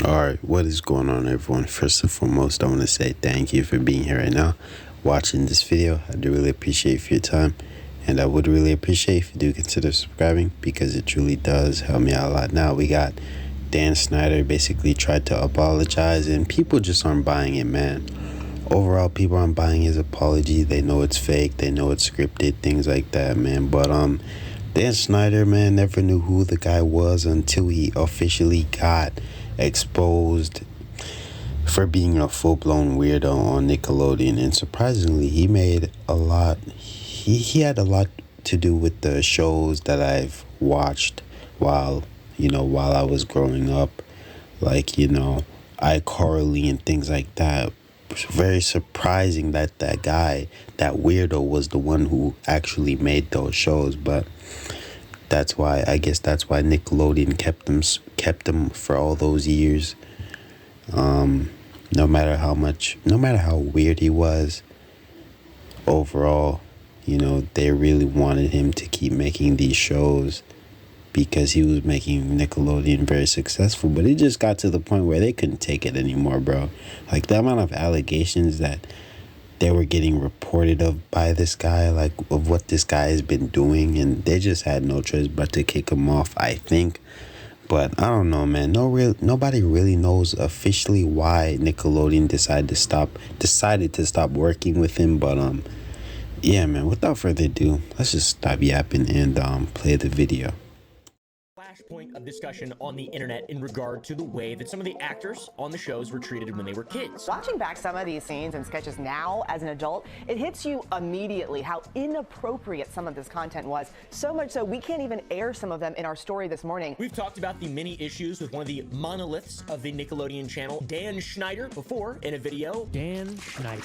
Alright, what is going on, everyone? First and foremost, I want to say thank you for being here right now, watching this video. I do really appreciate for your time, and I would really appreciate if you do consider subscribing, because it truly does help me out a lot. Now, we got Dan Schneider basically tried to apologize, and people just aren't buying it, man. Overall, people aren't buying his apology. They know it's fake, they know it's scripted, things like that, man. But Dan Schneider, man, never knew who the guy was until he officially got exposed for being a full-blown weirdo on Nickelodeon. And surprisingly, he made a lot, he had a lot to do with the shows that I've watched while I was growing up, like, iCarly and things like that. It's very surprising that that guy, that weirdo, was the one who actually made those shows. But I guess that's why Nickelodeon kept them for all those years. No matter how weird he was, overall, they really wanted him to keep making these shows because he was making Nickelodeon very successful. But it just got to the point where they couldn't take it anymore, bro. Like, the amount of allegations that they were getting reported of by this guy, like, of what this guy has been doing, and they just had no choice but to kick him off, I think. But I don't know, man. Nobody really knows officially why Nickelodeon decided to stop working with him. But yeah, man. Without further ado, let's just stop yapping and play the video. Flashpoint of discussion on the internet in regard to the way that some of the actors on the shows were treated when they were kids. Watching back some of these scenes and sketches now as an adult, it hits you immediately how inappropriate some of this content was. So much so we can't even air some of them in our story this morning. We've talked about the many issues with one of the monoliths of the Nickelodeon channel, Dan Schneider, before in a video. Dan Schneider,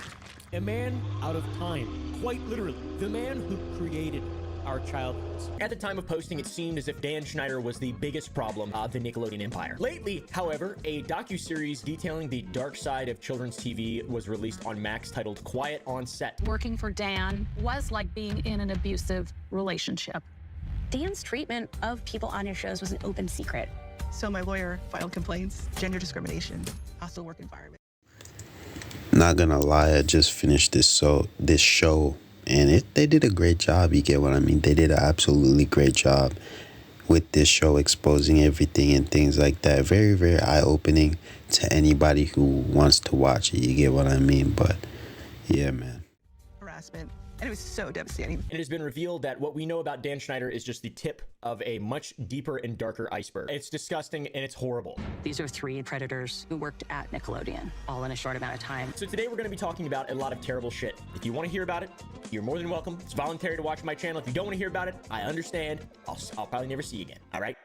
a man out of time, quite literally, the man who created our childhoods. At the time of posting, it seemed as if Dan Schneider was the biggest problem of the Nickelodeon empire. Lately, however, a docuseries detailing the dark side of children's TV was released on Max titled Quiet on Set. Working for Dan was like being in an abusive relationship. Dan's treatment of people on his shows was an open secret. So my lawyer filed complaints, gender discrimination, hostile work environment. Not gonna lie, I just finished this show. And they did a great job, you get what I mean? They did an absolutely great job with this show, exposing everything and things like that. Very, very eye-opening to anybody who wants to watch it, you get what I mean? But, yeah, man. Harassment. And it was so devastating. It has been revealed that what we know about Dan Schneider is just the tip of a much deeper and darker iceberg. It's disgusting and it's horrible. These are 3 predators who worked at Nickelodeon, all in a short amount of time. So today we're going to be talking about a lot of terrible shit. If you want to hear about it, you're more than welcome. It's voluntary to watch my channel. If you don't want to hear about it, I understand. I'll probably never see you again. All right?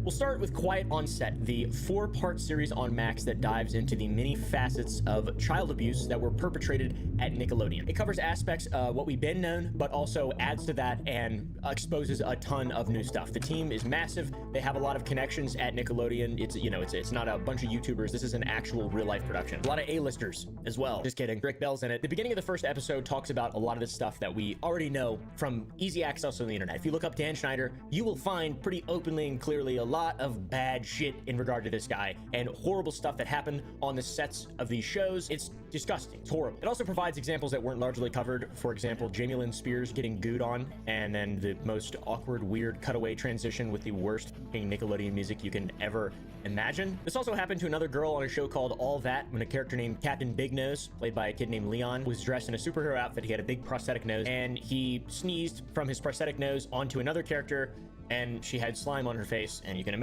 We'll start with Quiet on Set, the 4-part series on Max that dives into the many facets of child abuse that were perpetrated at Nickelodeon. It covers aspects of what we've been known, but also adds to that and exposes a ton of new stuff. The team is massive. They have a lot of connections at Nickelodeon. It's not a bunch of YouTubers. This is an actual real-life production. A lot of A-listers as well. Just kidding. Rick Bell's in it. The beginning of the first episode talks about a lot of this stuff that we already know from easy access on the internet. If you look up Dan Schneider, you will find pretty openly and clearly a lot of bad shit in regard to this guy and horrible stuff that happened on the sets of these shows. It's disgusting. It's horrible. It also provides examples that weren't largely covered. For example, Jamie Lynn Spears getting gooed on, and then the most awkward, weird cutaway transition with the worst Nickelodeon music you can ever imagine. This also happened to another girl on a show called All That, when a character named Captain Big Nose, played by a kid named Leon, was dressed in a superhero outfit. He had a big prosthetic nose, and he sneezed from his prosthetic nose onto another character, and she had slime on her face, and you can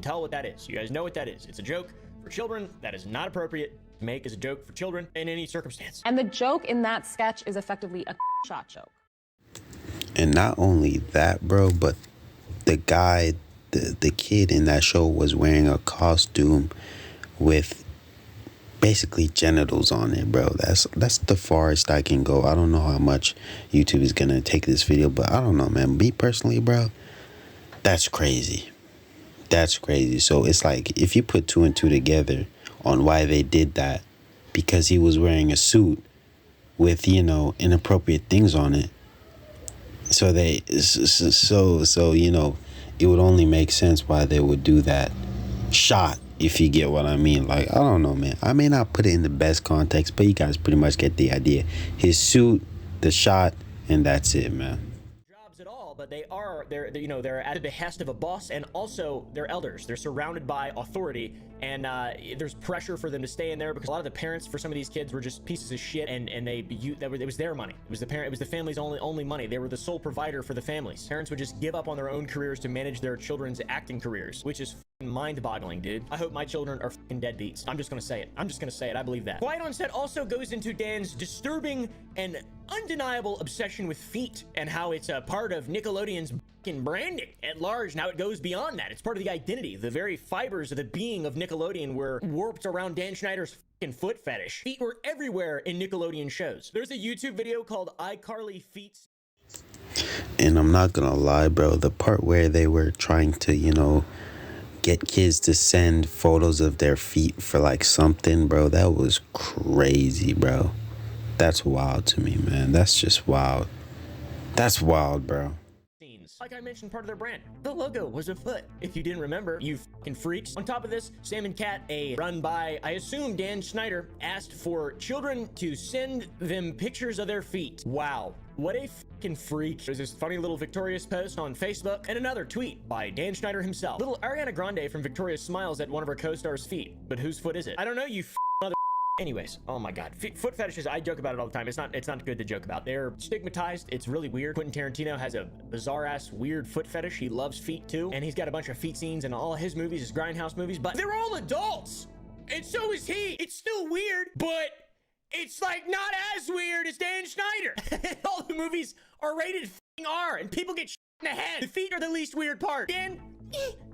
tell what that is. You guys know what that is. It's a joke for children that is not appropriate to make as a joke for children in any circumstance. And the joke in that sketch is effectively a shot joke. And not only that, bro, but the guy, the kid in that show was wearing a costume with basically genitals on it, bro. That's the farthest I can go. I don't know how much YouTube is gonna take this video, but I don't know, man. Me personally, bro, that's crazy. That's crazy. So it's like, if you put 2 and 2 together on why they did that, because he was wearing a suit with, inappropriate things on it. So it would only make sense why they would do that shot, if you get what I mean. Like, I don't know, man. I may not put it in the best context, but you guys pretty much get the idea. His suit, the shot, and that's it, man. Jobs at all, but they're you know, they're at the behest of a boss, and also they're elders. They're surrounded by authority, and there's pressure for them to stay in there because a lot of the parents for some of these kids were just pieces of shit, and it was their money. It was the family's only money. They were the sole provider for the families. Parents would just give up on their own careers to manage their children's acting careers, which is mind-boggling, dude. I hope my children are fucking deadbeats. I'm just gonna say it. I believe that. Quiet on Set also goes into Dan's disturbing and undeniable obsession with feet and how it's a part of Nickelodeon's fucking branding at large. Now it goes beyond that. It's part of the identity. The very fibers of the being of Nickelodeon were warped around Dan Schneider's fucking foot fetish. Feet were everywhere in Nickelodeon shows. There's a YouTube video called iCarly Feet. And I'm not gonna lie, bro, the part where they were trying to, you know, get kids to send photos of their feet for like something, bro, that was crazy, bro. That's wild to me, man. That's just wild. That's wild, bro. Like I mentioned, part of their brand. The logo was a foot. If you didn't remember, you fucking freaks. On top of this, Sam and Cat, a run by, I assume, Dan Schneider, asked for children to send them pictures of their feet. Wow. What a fucking freak. There's this funny little Victorious post on Facebook and another tweet by Dan Schneider himself. Little Ariana Grande from Victorious smiles at one of her co-stars' feet. But whose foot is it? I don't know, you mother. Anyways, oh my god, foot fetishes, I joke about it all the time. It's not good to joke about. They're stigmatized. It's really weird. Quentin Tarantino has a bizarre ass weird foot fetish. He loves feet too, and he's got a bunch of feet scenes in all his movies, his grindhouse movies, but they're all adults, and so is he. It's still weird, but it's like not as weird as Dan Schneider. All the movies are rated R, and people get shit in the head. The feet are the least weird part. Dan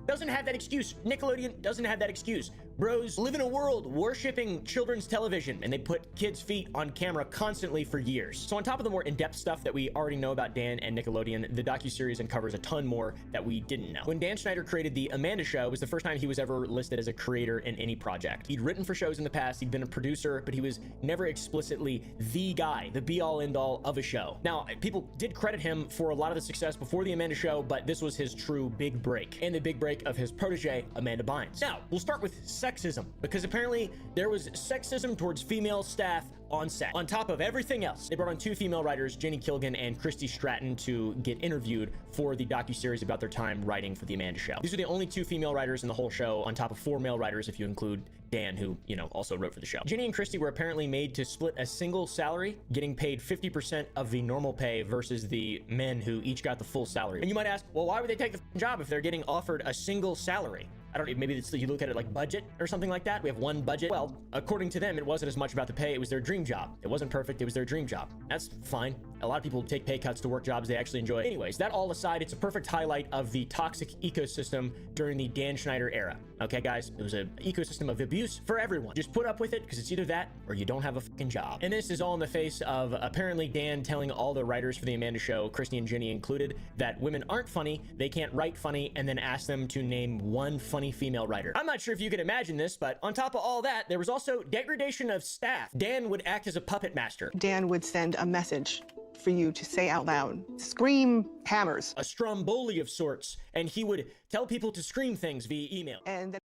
doesn't have that excuse. Nickelodeon doesn't have that excuse. Bros live in a world worshipping children's television, and they put kids' feet on camera constantly for years. So on top of the more in-depth stuff that we already know about Dan and Nickelodeon, the docuseries uncovers a ton more that we didn't know. When Dan Schneider created The Amanda Show, it was the first time he was ever listed as a creator in any project. He'd written for shows in the past, he'd been a producer, but he was never explicitly the guy, the be-all end-all of a show. Now, people did credit him for a lot of the success before The Amanda Show, but this was his true big break, and the big break of his protege, Amanda Bynes. Now, we'll start with sexism, because apparently there was sexism towards female staff on set. On top of everything else, they brought on 2 female writers, Jenny Kilgan and Christy Stratton, to get interviewed for the docuseries about their time writing for The Amanda Show. These are the only 2 female writers in the whole show, on top of 4 male writers if you include Dan, who, you know, also wrote for the show. Jenny and Christy were apparently made to split a single salary, getting paid 50% of the normal pay versus the men who each got the full salary. And you might ask, well, why would they take the job if they're getting offered a single salary? I don't know, maybe it's, you look at it like budget or something like that. We have one budget. Well, according to them, it wasn't as much about the pay. It was their dream job. It wasn't perfect. It was their dream job. That's fine. A lot of people take pay cuts to work jobs they actually enjoy. Anyways, that all aside, it's a perfect highlight of the toxic ecosystem during the Dan Schneider era. Okay, guys, it was an ecosystem of abuse for everyone. Just put up with it, because it's either that or you don't have a fucking job. And this is all in the face of apparently Dan telling all the writers for The Amanda Show, Christy and Jenny included, that women aren't funny, they can't write funny, and then ask them to name one funny female writer. I'm not sure if you can imagine this, but on top of all that, there was also degradation of staff. Dan would act as a puppet master. Dan would send a message for you to say out loud. Scream hammers. A stromboli of sorts, and he would tell people to scream things via email. And then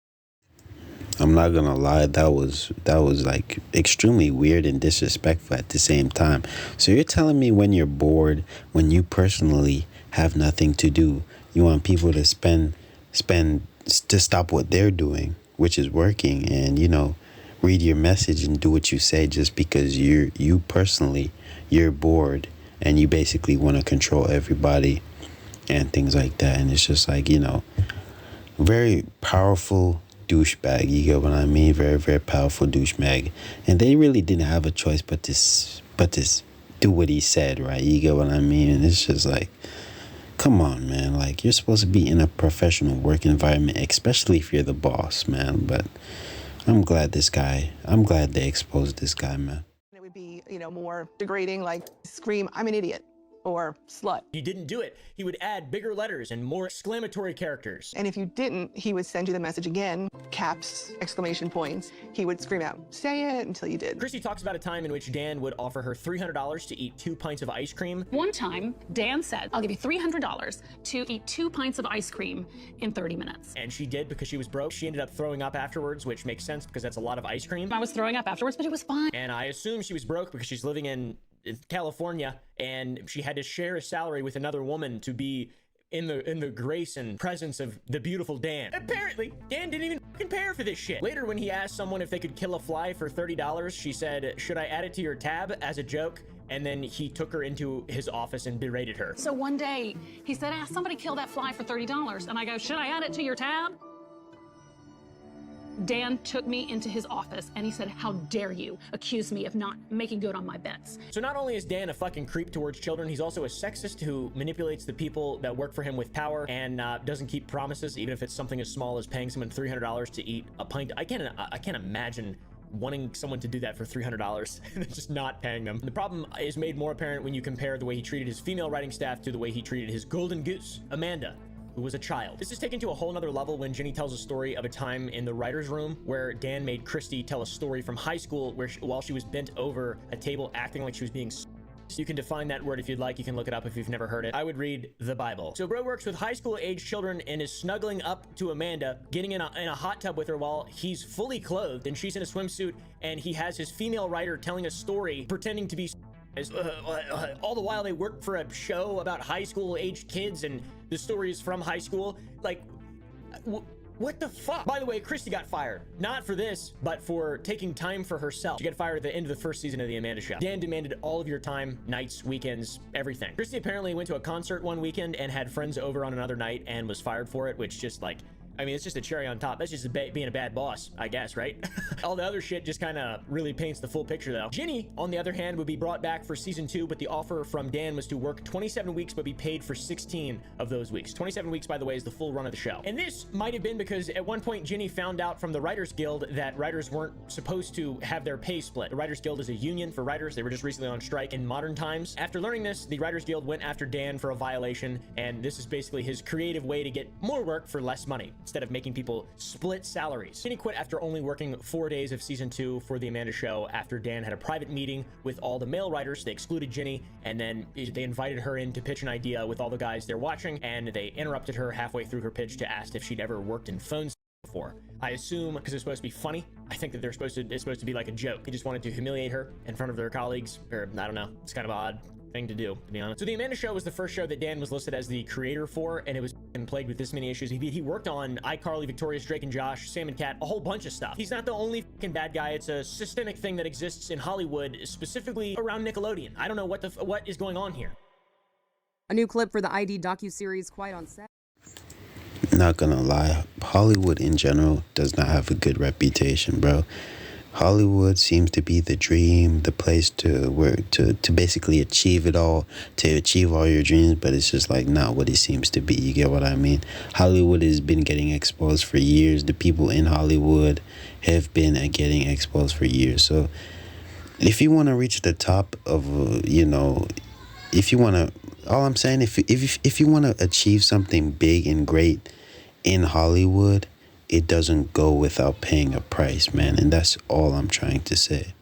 I'm not gonna lie, that was like extremely weird and disrespectful at the same time. So you're telling me when you're bored, when you personally have nothing to do, you want people to to stop what they're doing, which is working, and, you know, read your message and do what you say just because you personally, you're bored and you basically want to control everybody and things like that. And it's just like, you know, very powerful douchebag, you get what I mean? Very, very powerful douchebag. And they really didn't have a choice but to do what he said, right? You get what I mean? And it's just like, come on, man. Like, you're supposed to be in a professional work environment, especially if you're the boss, man. But I'm glad they exposed this guy, man. it would be, you know, more degrading, like scream, I'm an idiot. or slut. He didn't do it. He would add bigger letters and more exclamatory characters. And if you didn't, he would send you the message again, caps, exclamation points. He would scream out, say it, until you did. Christy talks about a time in which Dan would offer her $300 to eat 2 pints of ice cream. One time, Dan said, I'll give you $300 to eat 2 pints of ice cream in 30 minutes. And she did because she was broke. She ended up throwing up afterwards, which makes sense because that's a lot of ice cream. I was throwing up afterwards, but it was fine. And I assume she was broke because she's living in California and she had to share a salary with another woman to be in the grace and presence of the beautiful Dan. Apparently, Dan didn't even fucking pay her for this shit. Later, when he asked someone if they could kill a fly for $30, she said, should I add it to your tab, as a joke? And then he took her into his office and berated her. So one day, he said, somebody kill that fly for $30. And I go, should I add it to your tab? Dan took me into his office and he said, how dare you accuse me of not making good on my bets? So not only is Dan a fucking creep towards children, he's also a sexist who manipulates the people that work for him with power and doesn't keep promises, even if it's something as small as paying someone $300 to eat a pint. I can't imagine wanting someone to do that for $300 and just not paying them. The problem is made more apparent when you compare the way he treated his female writing staff to the way he treated his golden goose, Amanda, who was a child. This is taken to a whole nother level when Ginny tells a story of a time in the writer's room where Dan made Christy tell a story from high school where while she was bent over a table acting like she was being you can define that word if you'd like. You can look it up if you've never heard it. I would read the Bible. So bro works with high school age children and is snuggling up to Amanda, getting in a hot tub with her while he's fully clothed and she's in a swimsuit, and he has his female writer telling a story pretending to be all the while they work for a show about high school aged kids and the story is from high school. Like, what the fuck? By the way, Christy got fired. Not for this, but for taking time for herself. She got fired at the end of the first season of The Amanda Show. Dan demanded all of your time, nights, weekends, everything. Christy apparently went to a concert one weekend and had friends over on another night and was fired for it, which just like, I mean, it's just a cherry on top. That's just being a bad boss, I guess, right? All the other shit just kind of really paints the full picture, though. Ginny, on the other hand, would be brought back for season 2, but the offer from Dan was to work 27 weeks, but be paid for 16 of those weeks. 27 weeks, by the way, is the full run of the show. And this might have been because at one point, Ginny found out from the Writers Guild that writers weren't supposed to have their pay split. The Writers Guild is a union for writers. They were just recently on strike in modern times. After learning this, the Writers Guild went after Dan for a violation, and this is basically his creative way to get more work for less money, instead of making people split salaries. Ginny quit after only working 4 days of season 2 for The Amanda Show after Dan had a private meeting with all the male writers. They excluded Ginny, and then they invited her in to pitch an idea with all the guys they're watching, and they interrupted her halfway through her pitch to ask if she'd ever worked in phone before. I assume because it's supposed to be funny. I think that it's supposed to be like a joke. He just wanted to humiliate her in front of their colleagues, or I don't know. It's kind of odd thing to do, to be honest. So The Amanda Show was the first show that Dan was listed as the creator for, and it was plagued with this many issues. He worked on iCarly, Victorious, Drake and Josh, Sam and Cat, a whole bunch of stuff. He's not the only fucking bad guy. It's a systemic thing that exists in Hollywood, specifically around Nickelodeon. I don't know what is going on here. A new clip for the ID docuseries Quiet on Set. Not gonna lie, Hollywood in general does not have a good reputation, bro. Hollywood seems to be the dream, the place to basically achieve it all, to achieve all your dreams, but it's just like not what it seems to be. You get what I mean? Hollywood has been getting exposed for years. The people in Hollywood have been getting exposed for years. So if you want to reach the top of, if you want to, all I'm saying, if you want to achieve something big and great in Hollywood, it doesn't go without paying a price, man. And that's all I'm trying to say.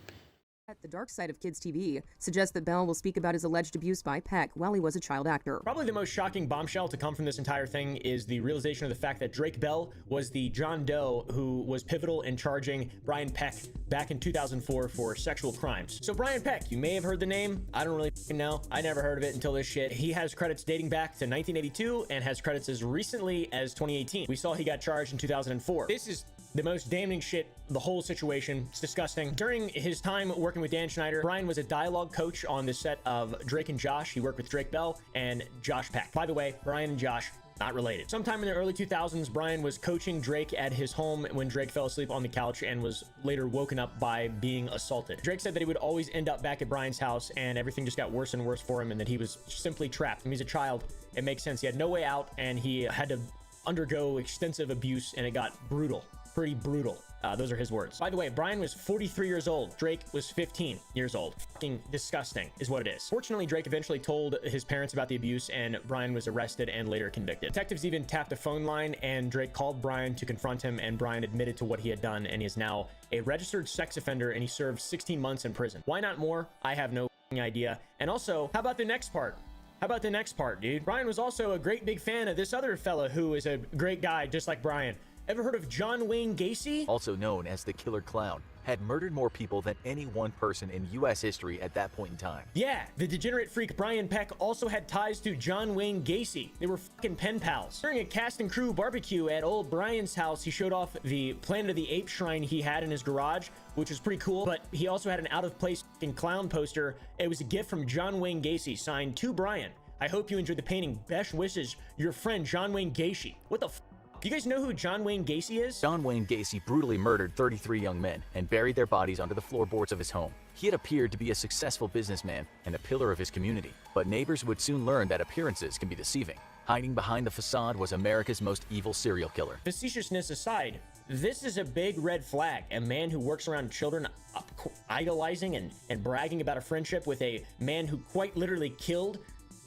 The dark side of kids' TV suggests that Bell will speak about his alleged abuse by Peck while he was a child actor. Probably the most shocking bombshell to come from this entire thing is the realization of the fact that Drake Bell was the John Doe who was pivotal in charging Brian Peck back in 2004 for sexual crimes. So Brian Peck, you may have heard the name. I don't really know. I never heard of it until this shit. He has credits dating back to 1982 and has credits as recently as 2018. We saw he got charged in 2004. This is the most damning shit, the whole situation. It's disgusting. During his time working with Dan Schneider, Brian was a dialogue coach on the set of Drake and Josh. He worked with Drake Bell and Josh Peck. By the way, Brian and Josh, not related. Sometime in the early 2000s, Brian was coaching Drake at his home when Drake fell asleep on the couch and was later woken up by being assaulted. Drake said that he would always end up back at Brian's house and everything just got worse and worse for him and that he was simply trapped. And he's a child. It makes sense. He had no way out and he had to undergo extensive abuse and it got brutal. pretty brutal. Those are his words. By the way, Brian was 43 years old. Drake was 15 years old. Fucking disgusting is what it is. Fortunately, Drake eventually told his parents about the abuse, and Brian was arrested and later convicted. Detectives even tapped a phone line, and Drake called Brian to confront him, and Brian admitted to what he had done, and he is now a registered sex offender, and he served 16 months in prison. Why not more? I have no idea. And also, how about the next part? How about the next part, dude? Brian was also a great big fan of this other fella who is a great guy just like Brian. Ever heard of John Wayne Gacy? Also known as the Killer Clown, had murdered more people than any one person in U.S. history at that point in time. Yeah, the degenerate freak Brian Peck also had ties to John Wayne Gacy. They were fucking pen pals. During a cast and crew barbecue at old Brian's house, he showed off the Planet of the Apes shrine he had in his garage, which was pretty cool, but he also had an out-of-place fucking clown poster. It was a gift from John Wayne Gacy, signed to Brian. I hope you enjoyed the painting. Best wishes, your friend John Wayne Gacy. What the f? You guys know who John Wayne Gacy is? John Wayne Gacy brutally murdered 33 young men and buried their bodies under the floorboards of his home. He had appeared to be a successful businessman and a pillar of his community, but neighbors would soon learn that appearances can be deceiving. Hiding behind the facade was America's most evil serial killer. Facetiousness aside, this is a big red flag. A man who works around children idolizing and bragging about a friendship with a man who quite literally killed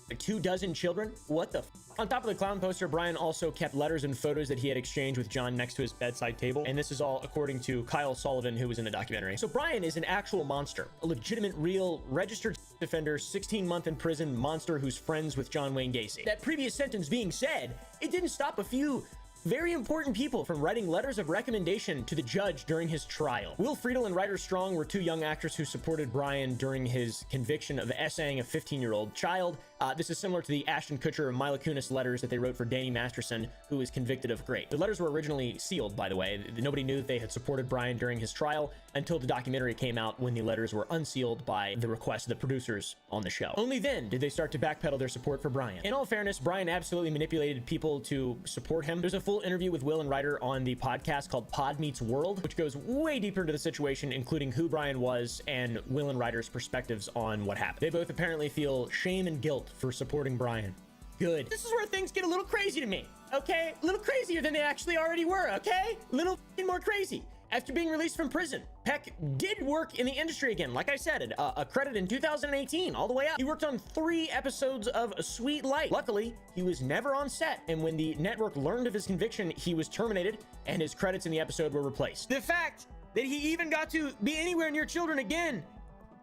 24 children? What the f? On top of the clown poster, Brian also kept letters and photos that he had exchanged with John next to his bedside table. And this is all according to Kyle Sullivan, who was in the documentary. So Brian is an actual monster, a legitimate, real, registered offender, 16-month in prison monster who's friends with John Wayne Gacy. That previous sentence being said, it didn't stop a few very important people from writing letters of recommendation to the judge during his trial. Will Friedle and Ryder Strong were two young actors who supported Brian during his conviction of essaying a 15-year-old child. This is similar to the Ashton Kutcher and Mila Kunis letters that they wrote for Danny Masterson, who was convicted of rape. The letters were originally sealed, by the way. Nobody knew that they had supported Brian during his trial until the documentary came out, when the letters were unsealed by the request of the producers on the show. Only then did they start to backpedal their support for Brian. In all fairness, Brian absolutely manipulated people to support him. There's a full interview with Will and Ryder on the podcast called Pod Meets World, which goes way deeper into the situation, including who Brian was and Will and Ryder's perspectives on what happened. They both apparently feel shame and guilt for supporting Brian. Good. This is where things get a little crazy to me, okay? A little crazier than they actually already were, okay? A little more crazy. After being released from prison, Peck did work in the industry again. Like I said, a credit in 2018, all the way up. He worked on 3 episodes of Sweet Light. Luckily, he was never on set, and when the network learned of his conviction, he was terminated, and his credits in the episode were replaced. The fact that he even got to be anywhere near children again,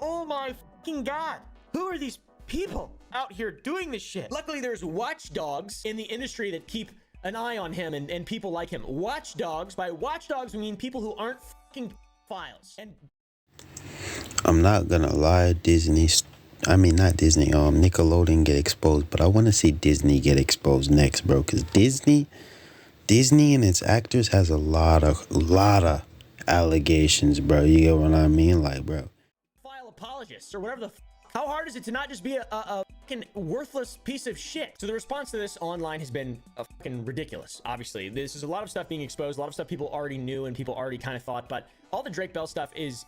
oh my fucking God. Who are these people out here doing this shit? Luckily, there's watchdogs in the industry that keep an eye on him and people like him. Watchdogs. By watchdogs, we mean people who aren't fucking files. And I'm not gonna lie, Nickelodeon get exposed, but I want to see Disney get exposed next, bro, because Disney and its actors has a lot of allegations, bro. You get what I mean? Like, bro, file apologists or whatever the how hard is it to not just be a fucking worthless piece of shit? So the response to this online has been fucking ridiculous. Obviously, this is a lot of stuff being exposed, a lot of stuff people already knew and people already kind of thought, but all the Drake Bell stuff is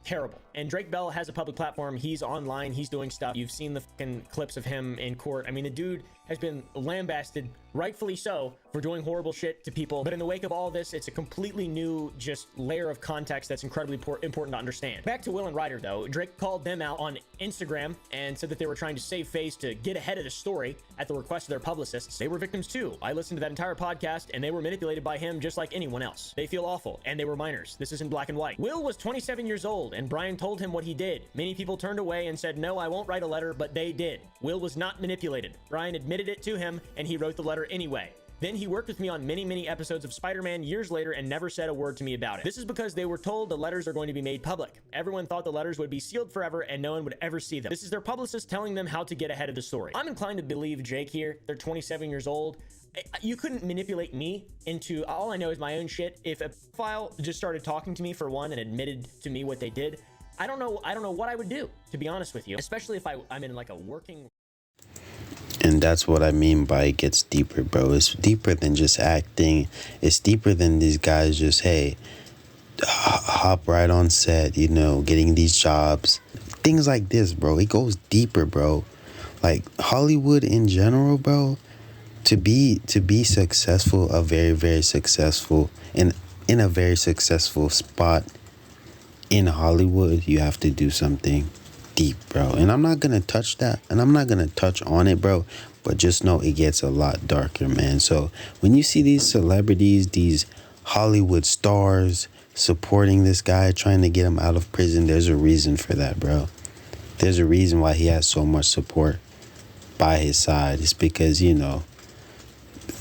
terrible. And Drake Bell has a public platform. He's online. He's doing stuff. You've seen the fucking clips of him in court. I mean, the dude has been lambasted, rightfully so, for doing horrible shit to people. But in the wake of all this, it's a completely new just layer of context that's incredibly important to understand. Back to Will and Ryder, though. Drake called them out on Instagram and said that they were trying to save face to get ahead of the story at the request of their publicists. They were victims too. I listened to that entire podcast and they were manipulated by him just like anyone else. They feel awful and they were minors. This is in black and white. Will was 27 years old and Brian told him what he did. Many people turned away and said, no, I won't write a letter, but they did. Will was not manipulated. Brian admitted it to him and he wrote the letter anyway. Then he worked with me on many episodes of Spider-Man years later and never said a word to me about it. This is because they were told the letters are going to be made public. Everyone thought the letters would be sealed forever and no one would ever see them. This is their publicist telling them how to get ahead of the story. I'm inclined to believe Jake here. They're 27 years old. You couldn't manipulate me into, all I know is my own shit. If a file just started talking to me for one and admitted to me what they did, I don't know what I would do, to be honest with you, especially if I'm in like a working. And that's what I mean by it gets deeper, bro. It's deeper than just acting. It's deeper than these guys just, hey, hop right on set, you know, getting these jobs. Things like this, bro. It goes deeper, bro. Like Hollywood in general, bro, to be successful, a very, very successful, and in a very successful spot in Hollywood, you have to do something deep, bro. And I'm not gonna touch that, and I'm not gonna touch on it, bro. But just know it gets a lot darker, man. So when you see these celebrities, these Hollywood stars supporting this guy, trying to get him out of prison, there's a reason for that, bro. There's a reason why he has so much support by his side. It's because, you know,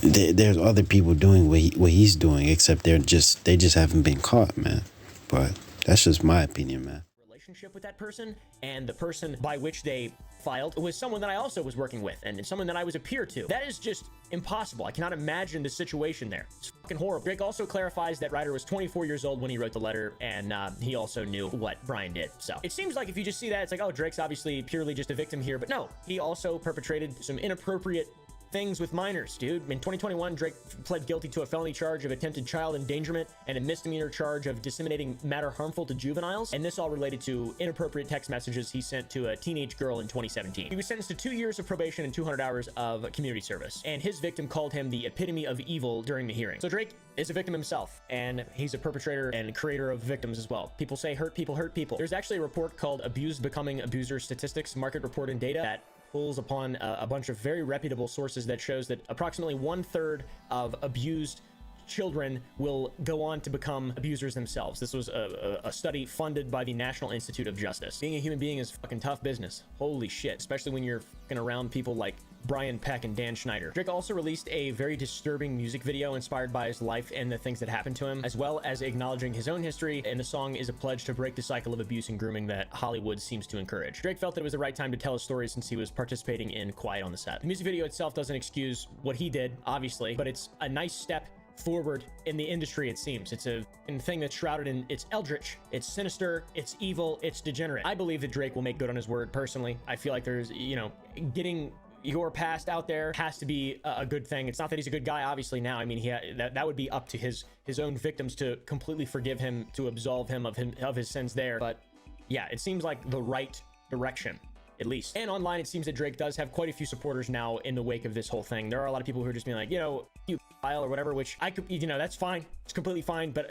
there's other people doing what he's doing, except they just haven't been caught, man. But that's just my opinion, man. Relationship with that person, and the person by which they filed was someone that I also was working with, and someone that I was a peer to. That is just impossible. I cannot imagine the situation there. It's fucking horrible. Drake also clarifies that Ryder was 24 years old when he wrote the letter, and he also knew what Brian did. So it seems like if you just see that, it's like, oh, Drake's obviously purely just a victim here, but no, he also perpetrated some inappropriate things with minors, dude. In 2021, Drake pled guilty to a felony charge of attempted child endangerment and a misdemeanor charge of disseminating matter harmful to juveniles, and this all related to inappropriate text messages he sent to a teenage girl in 2017. He was sentenced to 2 years of probation and 200 hours of community service, and his victim called him the epitome of evil during the hearing. So Drake is a victim himself, and he's a perpetrator and creator of victims as well. People say hurt people hurt people. There's actually a report called Abused Becoming Abuser Statistics, Market Report and Data that pulls upon a bunch of very reputable sources that shows that approximately 1/3 of abused children will go on to become abusers themselves. This was a study funded by the National Institute of Justice. Being a human being is fucking tough business. Holy shit, especially when you're fucking around people like Brian Peck and Dan Schneider. Drake also released a very disturbing music video inspired by his life and the things that happened to him, as well as acknowledging his own history, and the song is a pledge to break the cycle of abuse and grooming that Hollywood seems to encourage. Drake felt that it was the right time to tell his story since he was participating in Quiet on the Set. The music video itself doesn't excuse what he did, obviously, but it's a nice step forward in the industry. It seems it's a thing that's shrouded in it's eldritch, it's sinister, it's evil, it's degenerate. I believe that Drake will make good on his word. Personally, I feel like there's, you know, getting your past out there has to be a good thing. It's not that he's a good guy, obviously. Now, I mean, that would be up to his own victims to completely forgive him, to absolve him of his sins there. But yeah, it seems like the right direction, at least. And online, it seems that Drake does have quite a few supporters now in the wake of this whole thing. There are a lot of people who are just being like, you know, you file or whatever, which I could, you know, that's fine. It's completely fine. But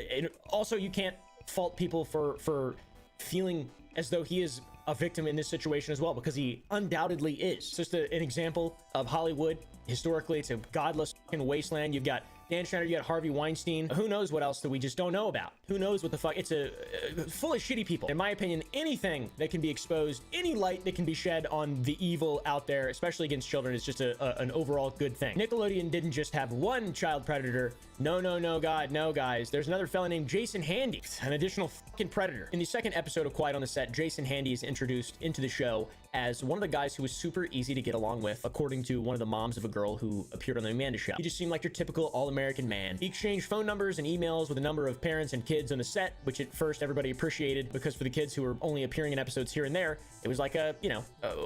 also, you can't fault people for feeling as though he is a victim in this situation as well, because he undoubtedly is. It's just an example of Hollywood. Historically, it's a godless fucking wasteland. You've got Dan Schneider, you got Harvey Weinstein. Who knows what else that we just don't know about? Who knows what the fuck? It's a full of shitty people. In my opinion, anything that can be exposed, any light that can be shed on the evil out there, especially against children, is just an overall good thing. Nickelodeon didn't just have one child predator. No, God, no, guys. There's another fella named Jason Handy, an additional fucking predator. In the second episode of Quiet on the Set, Jason Handy is introduced into the show as one of the guys who was super easy to get along with, according to one of the moms of a girl who appeared on the Amanda Show. He just seemed like your typical all-American man. He exchanged phone numbers and emails with a number of parents and kids on the set, which at first everybody appreciated, because for the kids who were only appearing in episodes here and there, it was like a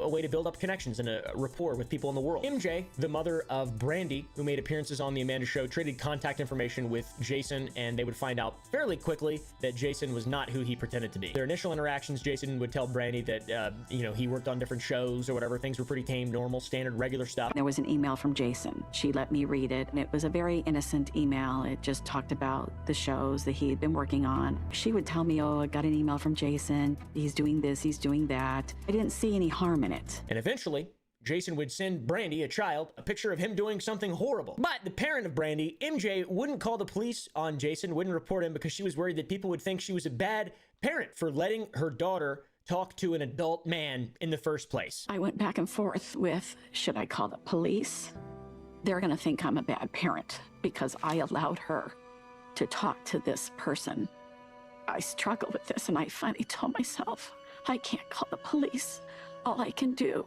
way to build up connections and a rapport with people in the world. MJ, the mother of Brandy, who made appearances on the Amanda Show, traded contact information with Jason, and they would find out fairly quickly that Jason was not who he pretended to be. Their initial interactions, Jason would tell Brandy that, he worked on different shows or whatever. Things were pretty tame, normal, standard, regular stuff. There was an email from Jason. She let me read it, and it was a very innocent email. It just talked about the shows that he had been working on. She would tell me, oh, I got an email from Jason. He's doing this, he's doing that. I didn't see any harm in it. And eventually, Jason would send Brandy, a child, a picture of him doing something horrible. But the parent of Brandy, MJ, wouldn't call the police on Jason, wouldn't report him, because she was worried that people would think she was a bad parent for letting her daughter talk to an adult man in the first place. I went back and forth with, should I call the police? They're gonna think I'm a bad parent because I allowed her to talk to this person. I struggle with this, and I finally told myself, I can't call the police. All I can do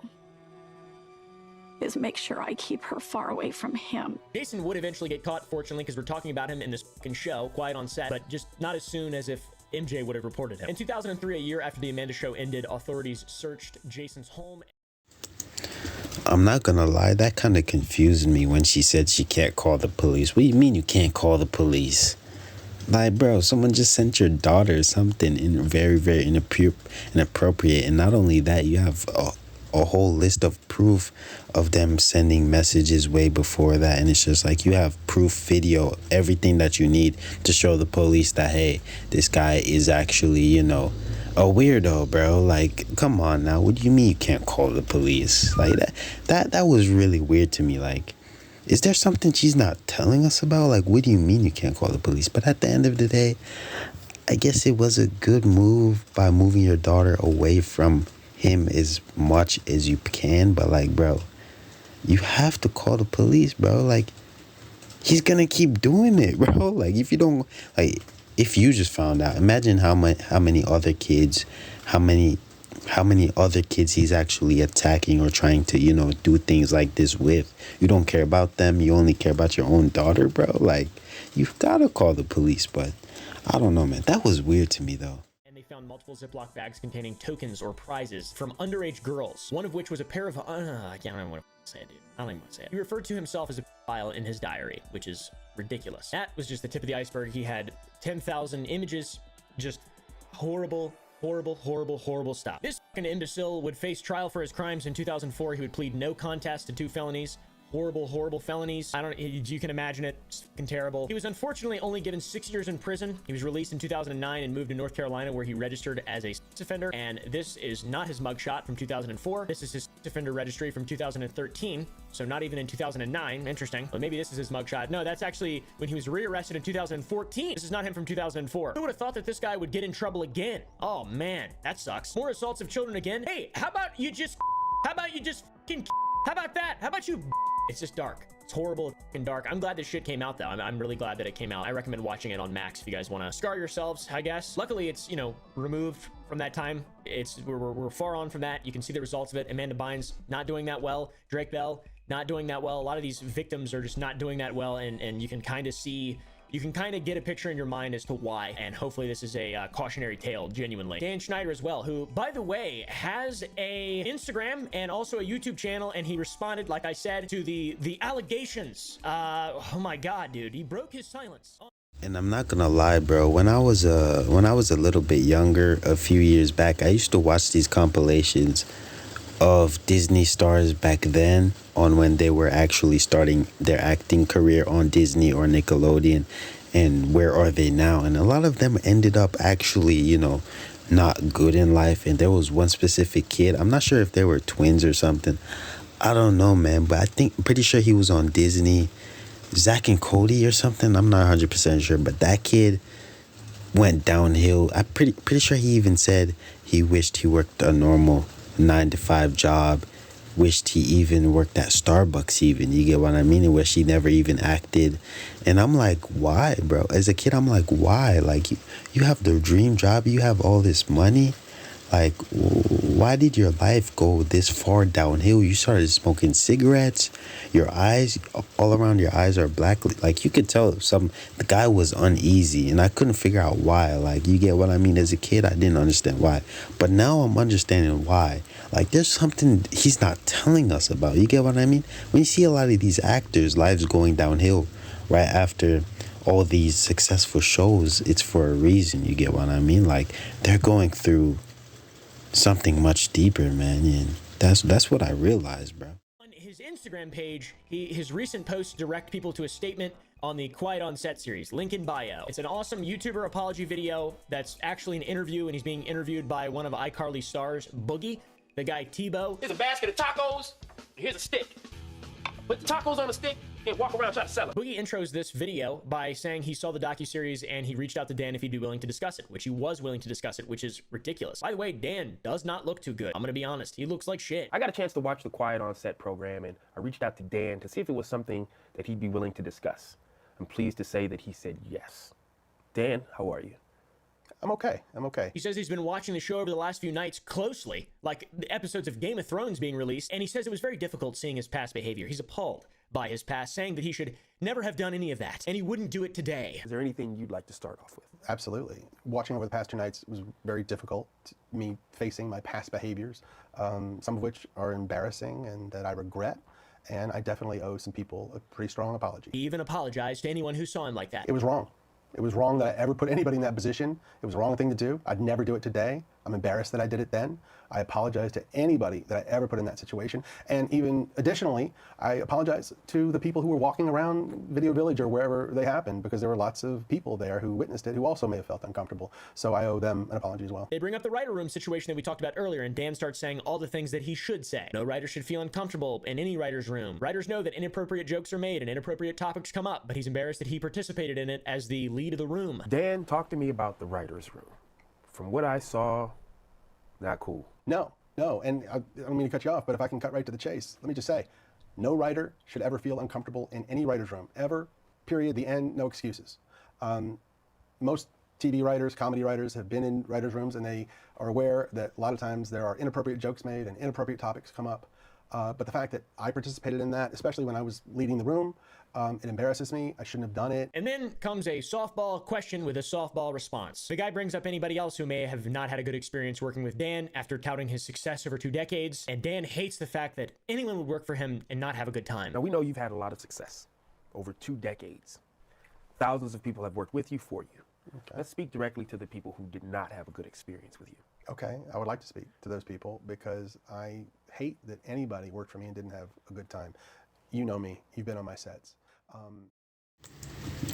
is make sure I keep her far away from him. Jason would eventually get caught, fortunately, because we're talking about him in this fucking show, Quiet on Set, but just not as soon as if MJ would have reported him. In 2003, a year after the Amanda Show ended, authorities searched Jason's home. I'm not gonna lie, that kind of confused me when she said she can't call the police. What do you mean you can't call the police? Like, bro, someone just sent your daughter something in very, very inappropriate. And not only that, you have a whole list of proof of them sending messages way before that, and it's just like you have proof, video, everything that you need to show the police that, hey, this guy is actually, you know, a weirdo, bro. Like, come on now, what do you mean you can't call the police? Like, that was really weird to me. Like, is there something she's not telling us about? Like, what do you mean you can't call the police? But at the end of the day, I guess it was a good move by moving your daughter away from him as much as you can. But like, bro, you have to call the police, bro. Like, he's gonna keep doing it, bro. Like, if you don't, like, if you just found out, imagine how many other kids, how many other kids he's actually attacking or trying to, you know, do things like this with. You don't care about them, you only care about your own daughter, bro. Like, you've gotta call the police. But I don't know, man, that was weird to me though. And they found multiple Ziploc bags containing tokens or prizes from underage girls, one of which was a pair of I can't remember what to say it, dude. I don't even want to say it. He referred to himself as a pedophile in his diary, which is ridiculous. That was just the tip of the iceberg. He had 10,000 images, just horrible stuff. This fucking imbecile would face trial for his crimes in 2004. He would plead no contest to 2 felonies. Horrible felonies. You can imagine it. It's fucking terrible. He was unfortunately only given 6 years in prison. He was released in 2009 and moved to North Carolina, where he registered as a sex offender. And this is not his mugshot from 2004. This is his sex offender registry from 2013. So not even in 2009. Interesting. But maybe this is his mugshot. No, that's actually when he was rearrested in 2014. This is not him from 2004. Who would have thought that this guy would get in trouble again? Oh man, that sucks. More assaults of children again. Hey, how about you just fucking, how about that? How about you? It's just dark. It's horrible and dark. I'm glad this shit came out though. I'm really glad that it came out. I recommend watching it on Max if you guys want to scar yourselves, I guess. Luckily, it's, you know, removed from that time. We're far on from that. You can see the results of it. Amanda Bynes not doing that well. Drake Bell not doing that well. A lot of these victims are just not doing that well, and you can kind of see, you can kind of get a picture in your mind as to why, and hopefully this is a cautionary tale, genuinely. Dan Schneider as well, who, by the way, has a Instagram and also a YouTube channel, and he responded, like I said, to the allegations. Oh my God, dude, he broke his silence. And I'm not gonna lie, bro, when I was a little bit younger, a few years back, I used to watch these compilations of Disney stars back then, on when they were actually starting their acting career on Disney or Nickelodeon, and where are they now? And a lot of them ended up actually, you know, not good in life. And there was one specific kid, I'm not sure if they were twins or something, I don't know, man, but I'm pretty sure he was on Disney, Zach and Cody or something, I'm not 100% sure, but that kid went downhill. I'm pretty sure he even said he wished he worked a normal 9-to-5 job, wished he even worked at Starbucks even, you get what I mean, and where she never even acted. And I'm like, why, bro? As a kid, I'm like, why? Like, you have the dream job, you have all this money, like, why did your life go this far downhill? You started smoking cigarettes, your eyes, all around your eyes are black. Like, you could tell the guy was uneasy, and I couldn't figure out why. Like, you get what I mean? As a kid, I didn't understand why, but now I'm understanding why. Like, there's something he's not telling us about, you get what I mean? When you see a lot of these actors' lives going downhill right after all these successful shows, it's for a reason, you get what I mean? Like, they're going through something much deeper, man, and that's what I realized, bro. On his Instagram page, his recent posts direct people to a statement on the Quiet on Set series, link in bio. It's an awesome YouTuber apology video that's actually an interview, and he's being interviewed by one of iCarly's stars, Boogie, the guy Tebow. Here's a basket of tacos, here's a stick. Put the tacos on a stick and walk around trying to sell it. Boogie intros this video by saying he saw the docuseries and he reached out to Dan if he'd be willing to discuss it, which he was willing to discuss it, which is ridiculous. By the way, Dan does not look too good. I'm gonna be honest, he looks like shit. I got a chance to watch the Quiet on Set program, and I reached out to Dan to see if it was something that he'd be willing to discuss. I'm pleased to say that he said yes. Dan, how are you? I'm okay. He says he's been watching the show over the last few nights closely, like the episodes of Game of Thrones being released, and he says it was very difficult seeing his past behavior. He's appalled by his past, saying that he should never have done any of that, and he wouldn't do it today. Is there anything you'd like to start off with? Absolutely. Watching over the past 2 nights was very difficult, me facing my past behaviors, some of which are embarrassing and that I regret, and I definitely owe some people a pretty strong apology. He even apologized to anyone who saw him like that. It was wrong. It was wrong that I ever put anybody in that position. It was the wrong thing to do. I'd never do it today. I'm embarrassed that I did it then. I apologize to anybody that I ever put in that situation. And even additionally, I apologize to the people who were walking around Video Village or wherever they happened, because there were lots of people there who witnessed it who also may have felt uncomfortable. So I owe them an apology as well. They bring up the writer room situation that we talked about earlier, and Dan starts saying all the things that he should say. No writer should feel uncomfortable in any writer's room. Writers know that inappropriate jokes are made and inappropriate topics come up, but he's embarrassed that he participated in it as the lead of the room. Dan, talk to me about the writer's room. From what I saw, not cool. No, and I don't mean to cut you off, but if I can cut right to the chase, let me just say, no writer should ever feel uncomfortable in any writer's room, ever, period, the end, no excuses. Most TV writers, comedy writers have been in writers' rooms, and they are aware that a lot of times there are inappropriate jokes made and inappropriate topics come up. But the fact that I participated in that, especially when I was leading the room, it embarrasses me. I shouldn't have done it. And then comes a softball question with a softball response. The guy brings up anybody else who may have not had a good experience working with Dan after touting his success over 2 decades. And Dan hates the fact that anyone would work for him and not have a good time. Now, we know you've had a lot of success over 2 decades. Thousands of people have worked with you, for you. Okay. Let's speak directly to the people who did not have a good experience with you. Okay, I would like to speak to those people because I hate that anybody worked for me and didn't have a good time. You know me, you've been on my sets.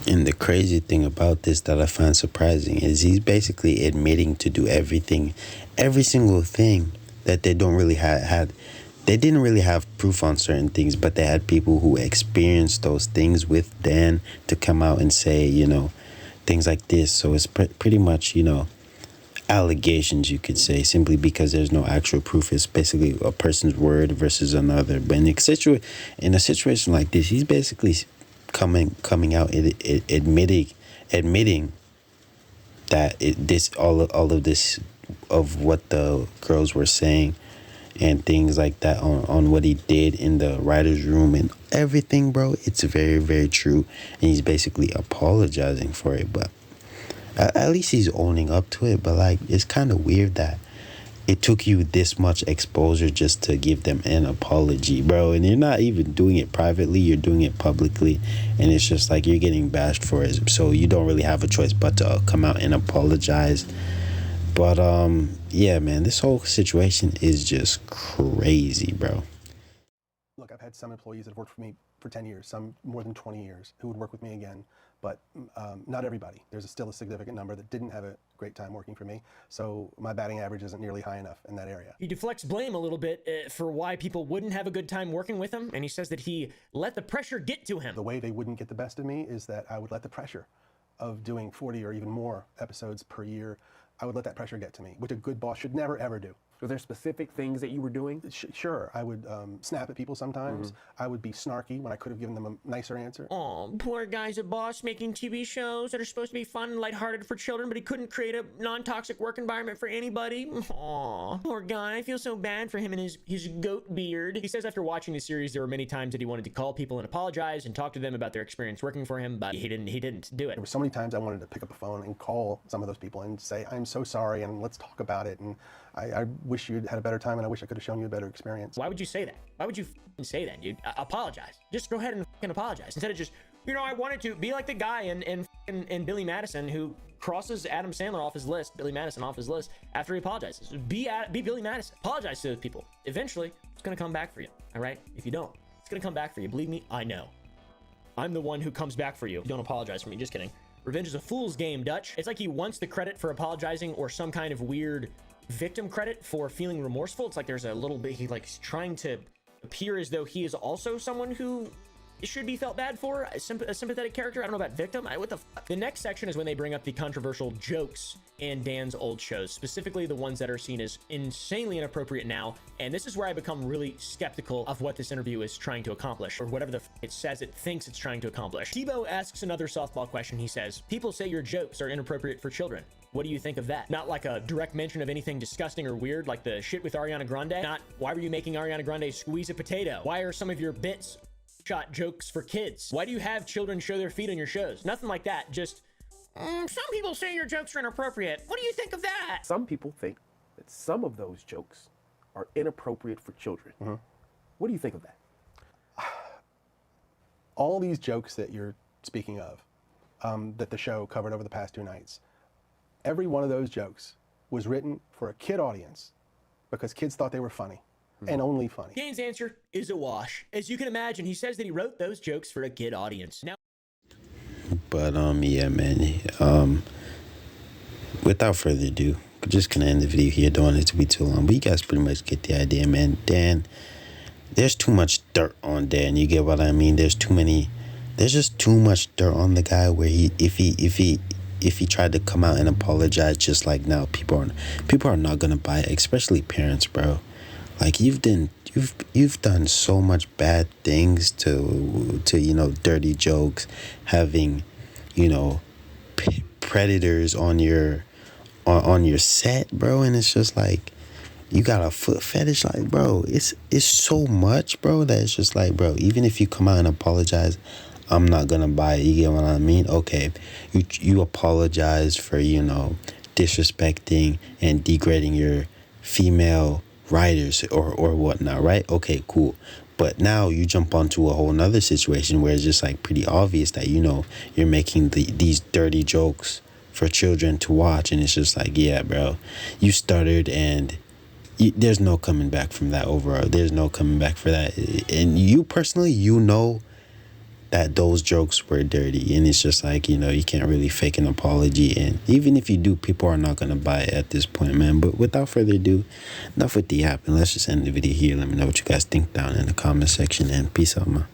And the crazy thing about this that I find surprising is he's basically admitting to do everything, every single thing that they don't really they didn't really have proof on certain things, but they had people who experienced those things with Dan to come out and say, you know, things like this. So it's pretty much, you know, allegations, you could say, simply because there's no actual proof. It's basically a person's word versus another. But in a situation like this, he's basically coming out admitting that all of this of what the girls were saying and things like that on what he did in the writer's room and everything, bro. It's very, very true, and he's basically apologizing for it. But at least he's owning up to it. But like, it's kind of weird that it took you this much exposure just to give them an apology, bro. And you're not even doing it privately, you're doing it publicly. And it's just like you're getting bashed for it. So you don't really have a choice but to come out and apologize. But yeah, man, this whole situation is just crazy, bro. Look, I've had some employees that have worked for me for 10 years, some more than 20 years, who would work with me again. But not everybody. There's still a significant number that didn't have a great time working for me. So my batting average isn't nearly high enough in that area. He deflects blame a little bit for why people wouldn't have a good time working with him. And he says that he let the pressure get to him. The way they wouldn't get the best of me is that I would let the pressure of doing 40 or even more episodes per year, I would let that pressure get to me, which a good boss should never, ever do. Were there specific things that you were doing? Sure. I would snap at people sometimes. I would be snarky when I could have given them a nicer answer. Oh, poor guy's a boss making TV shows that are supposed to be fun and lighthearted for children, but he couldn't create a non-toxic work environment for anybody. Aw, poor guy. I feel so bad for him and his goat beard. He says after watching the series, there were many times that he wanted to call people and apologize and talk to them about their experience working for him, but he didn't do it. There were so many times I wanted to pick up a phone and call some of those people and say, I'm so sorry, and let's talk about it. And I wish you'd had a better time, and I wish I could have shown you a better experience. Why would you say that? Why would you say that, dude? Apologize. Just go ahead and apologize. Instead of just, you know, I wanted to be like the guy in Billy Madison who crosses Adam Sandler off his list, Billy Madison off his list, after he apologizes. Be Billy Madison. Apologize to those people. Eventually, it's going to come back for you, all right? If you don't, it's going to come back for you. Believe me, I know. I'm the one who comes back for you. Don't apologize for me. Just kidding. Revenge is a fool's game, Dutch. It's like he wants the credit for apologizing or some kind of weird victim credit for feeling remorseful. It's like there's a little bit, he's trying to appear as though he is also someone who should be felt bad for, a sympathetic character. I don't know about victim. What the fuck? The next section is when they bring up the controversial jokes in Dan's old shows, specifically the ones that are seen as insanely inappropriate now. And this is where I become really skeptical of what this interview is trying to accomplish, or whatever it says it thinks it's trying to accomplish. Tebow asks another softball question. He says, people say your jokes are inappropriate for children. What do you think of that? Not like a direct mention of anything disgusting or weird, like the shit with Ariana Grande. Not, why were you making Ariana Grande squeeze a potato? Why are some of your bits shot jokes for kids? Why do you have children show their feet on your shows? Nothing like that. Just, some people say your jokes are inappropriate. What do you think of that? Some people think that some of those jokes are inappropriate for children. What do you think of that? All these jokes that you're speaking of, that the show covered over the past 2 nights, every one of those jokes was written for a kid audience because kids thought they were funny and only funny. Dan's answer is a wash. As you can imagine, he says that he wrote those jokes for a kid audience. Now, but yeah, man. Without further ado, we're just gonna end the video here. Don't want it to be too long, but you guys pretty much get the idea, man. Dan, there's too much dirt on Dan. You get what I mean? There's just too much dirt on the guy. Where if he tried to come out and apologize, just like now, people are not gonna buy it, especially parents, bro. Like you've done so much bad things to dirty jokes, having predators on your set, bro, and it's just like you got a foot fetish, like, bro, it's so much, bro, that it's just like, bro, even if you come out and apologize, I'm not gonna buy it. You get what I mean? Okay, you apologize for disrespecting and degrading your female writers or whatnot, right? Okay, cool. But now you jump onto a whole nother situation where it's just like pretty obvious that you're making these dirty jokes for children to watch, and it's just like, yeah, bro, you stuttered, and there's no coming back from that overall. There's no coming back for that. And you personally, that those jokes were dirty, and it's just like, you can't really fake an apology, and even if you do, people are not gonna buy it at this point, man. But without further ado, enough with the app, and let's just end the video here. Let me know what you guys think down in the comment section, and peace out, man.